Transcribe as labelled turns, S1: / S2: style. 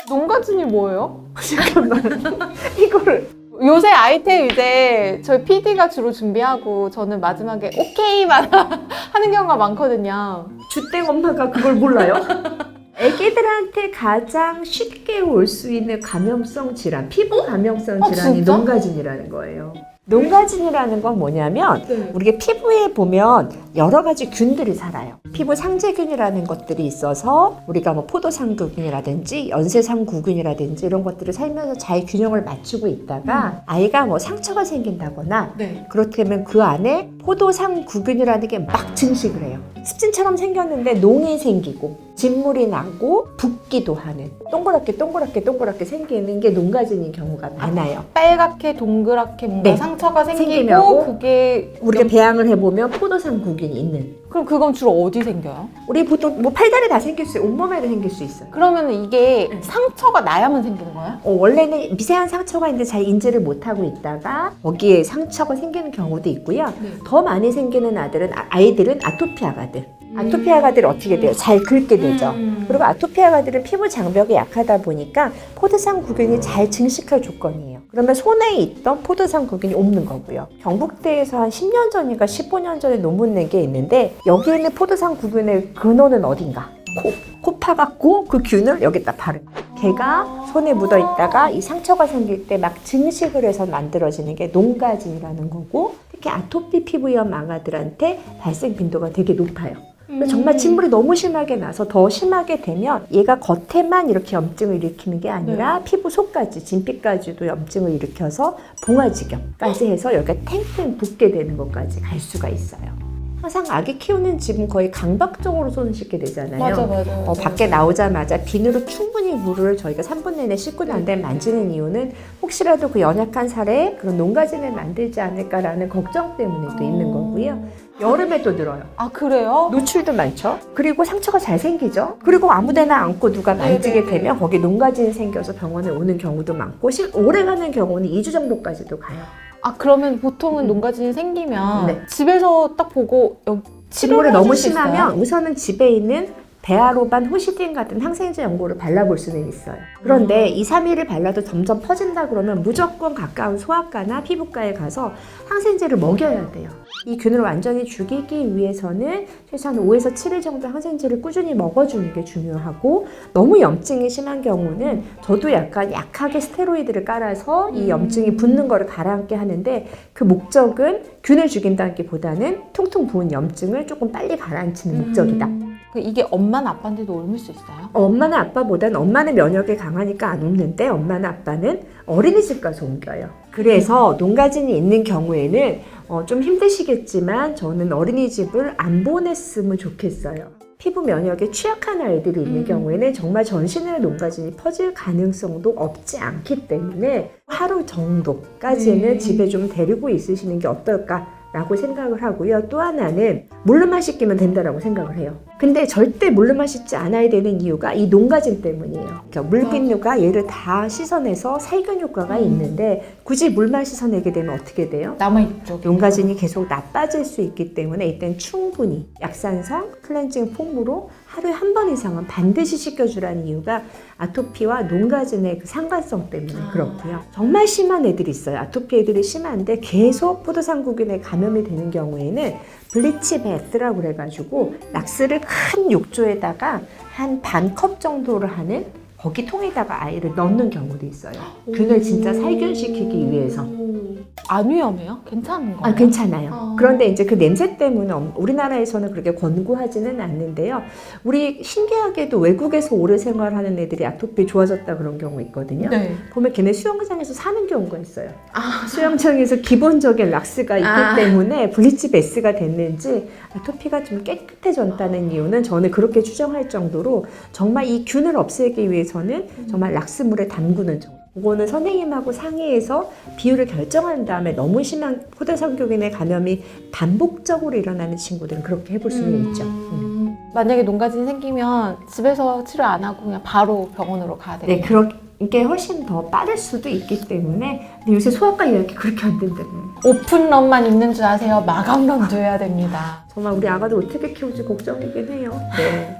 S1: 농가진이 뭐예요? 잠깐만. 이거를 요새 아이템 이제 저희 PD가 주로 준비하고 저는 마지막에 오케이만 하는 경우가 많거든요.
S2: 주땡 엄마가 그걸 몰라요? 애기들한테 가장 쉽게 올 수 있는 감염성 질환, 피부 감염성 질환이
S1: 진짜?
S2: 농가진이라는 거예요. 농가진이라는 건 뭐냐면
S1: 네.
S2: 우리가 피부에 보면 여러 가지 균들이 살아요. 피부 상재균이라는 것들이 있어서 우리가 뭐 포도상구균이라든지 연쇄상구균이라든지 이런 것들을 살면서 잘 균형을 맞추고 있다가 아이가 뭐 상처가 생긴다거나
S1: 네.
S2: 그렇다면 그 안에 포도상구균이라는 게 막 증식을 해요. 습진처럼 생겼는데 농이 생기고 진물이 나고 붓기도 하는 동그랗게 생기는 게 농가진인 경우가 많아요.
S1: 빨갛게 동그랗게 뭔가
S2: 네.
S1: 상처가 생기고
S2: 생기면
S1: 그게
S2: 우리가 배양을 해보면 포도상구균이 있는.
S1: 그럼 그건 주로 어디 생겨요?
S2: 우리 보통 뭐 팔다리 다 생길 수 있어요. 온몸에도 생길 수 있어요.
S1: 그러면 이게 상처가 나야만 생기는 거예요?
S2: 원래는 미세한 상처가 있는데 잘 인지를 못하고 있다가 거기에 상처가 생기는 경우도 있고요.
S1: 네.
S2: 더 많이 생기는 아이들은 아토피아가들. 아토피아가들이 어떻게 돼요? 잘 긁게 되죠. 그리고 아토피아가들은 피부 장벽이 약하다 보니까 포도상구균이 잘 증식할 조건이에요. 그러면 손에 있던 포도상구균이 옮는 거고요. 경북대에서 한 10년 전인가 15년 전에 논문 낸 게 있는데 여기에 있는 포도상구균의 근원은 어딘가? 코 파갖고 그 균을 여기다 바른 거예요. 걔가 손에 묻어 있다가 이 상처가 생길 때 막 증식을 해서 만들어지는 게 농가진이라는 거고, 특히 아토피 피부염 망아들한테 발생 빈도가 되게 높아요. 정말 진물이 너무 심하게 나서 더 심하게 되면 얘가 겉에만 이렇게 염증을 일으키는 게 아니라 피부 속까지, 진피까지도 염증을 일으켜서 봉화지경까지 해서 여기가 탱탱 붓게 되는 것까지 갈 수가 있어요. 항상 아기 키우는 집은 거의 강박적으로 손을 씻게 되잖아요.
S1: 맞아.
S2: 밖에 나오자마자 비누로 충분히 물을 저희가 3분 내내 씻고 난 다음에 만지는 이유는 혹시라도 그 연약한 살에 그런 농가진을 만들지 않을까라는 걱정 때문에 또 있는 거고요. 여름에 또 늘어요.
S1: 아 그래요?
S2: 노출도 많죠. 그리고 상처가 잘 생기죠. 그리고 아무데나 안고 누가 만지게 되면 거기 농가진이 생겨서 병원에 오는 경우도 많고 오래 가는 경우는 2주 정도까지도 가요.
S1: 아 그러면 보통은 농가진이 생기면
S2: 네.
S1: 집에서 딱 보고
S2: 진물이 너무
S1: 해줄 수 있어요?
S2: 심하면 우선은 집에 있는 베아로반, 호시딘 같은 항생제 연고를 발라볼 수는 있어요. 그런데 2, 3일을 발라도 점점 퍼진다 그러면 무조건 가까운 소아과나 피부과에 가서 항생제를 먹여야 돼요. 이 균을 완전히 죽이기 위해서는 최소한 5에서 7일 정도 항생제를 꾸준히 먹어주는 게 중요하고, 너무 염증이 심한 경우는 저도 약간 약하게 스테로이드를 깔아서 이 염증이 붓는 거를 가라앉게 하는데, 그 목적은 균을 죽인다기보다는 퉁퉁 부은 염증을 조금 빨리 가라앉히는 목적이다.
S1: 이게 엄마나 아빠한테도 옮을 수 있어요?
S2: 엄마나 아빠보다는 엄마는 면역이 강하니까 안 옮는데 엄마나 아빠는 어린이집 가서 옮겨요. 그래서 농가진이 있는 경우에는 좀 힘드시겠지만 저는 어린이집을 안 보냈으면 좋겠어요. 피부 면역에 취약한 아이들이 있는 경우에는 정말 전신에 농가진이 퍼질 가능성도 없지 않기 때문에 하루 정도까지는 집에 좀 데리고 있으시는 게 어떨까라고 생각을 하고요. 또 하나는 물로만 씻기면 된다라고 생각을 해요. 근데 절대 물로만 씻지 않아야 되는 이유가 이 농가진 때문이에요. 그러니까 물비누가 얘를 다 씻어내서 살균 효과가 있는데 굳이 물만 씻어내게 되면 어떻게 돼요?
S1: 남아있죠.
S2: 농가진이 계속 나빠질 수 있기 때문에 이땐 충분히 약산성 클렌징 폼으로 하루에 한 번 이상은 반드시 씻겨주라는 이유가 아토피와 농가진의 그 상관성 때문에 그렇고요. 정말 심한 애들이 있어요. 아토피 애들이 심한데 계속 포도상구균에 감염이 되는 경우에는 블리치 베스라고 그래가지고 락스를 큰 욕조에다가 한 반 컵 정도를 하는 거기 통에다가 아이를 넣는 경우도 있어요. 균을 진짜 살균시키기 위해서.
S1: 안 위험해요? 괜찮은 거예요?
S2: 괜찮아요. 그런데 이제 그 냄새 때문에 우리나라에서는 그렇게 권고하지는 않는데요. 우리 신기하게도 외국에서 오래 생활하는 애들이 아토피 좋아졌다 그런 경우 있거든요.
S1: 네.
S2: 보면 걔네 수영장에서 사는 경우가 있어요. 수영장에서 기본적인 락스가 있기 때문에 블리치 베스가 됐는지 아토피가 좀 깨끗해졌다는 이유는 저는 그렇게 추정할 정도로 정말 이 균을 없애기 위해서는 정말 락스물에 담그는 정도. 그거는 선생님하고 상의해서 비율을 결정한 다음에 너무 심한 포도상구균의 감염이 반복적으로 일어나는 친구들은 그렇게 해볼 수는 있죠.
S1: 만약에 농가진이 생기면 집에서 치료 안 하고 그냥 바로 병원으로 가야 돼요?
S2: 네, 그게 훨씬 더 빠를 수도 있기 때문에. 근데 요새 소아과 예약이 그렇게 안 된다고요.
S1: 오픈런만 있는 줄 아세요? 마감런도 해야 됩니다.
S2: 정말 우리 아가들 어떻게 키울지 걱정이긴 해요. 네.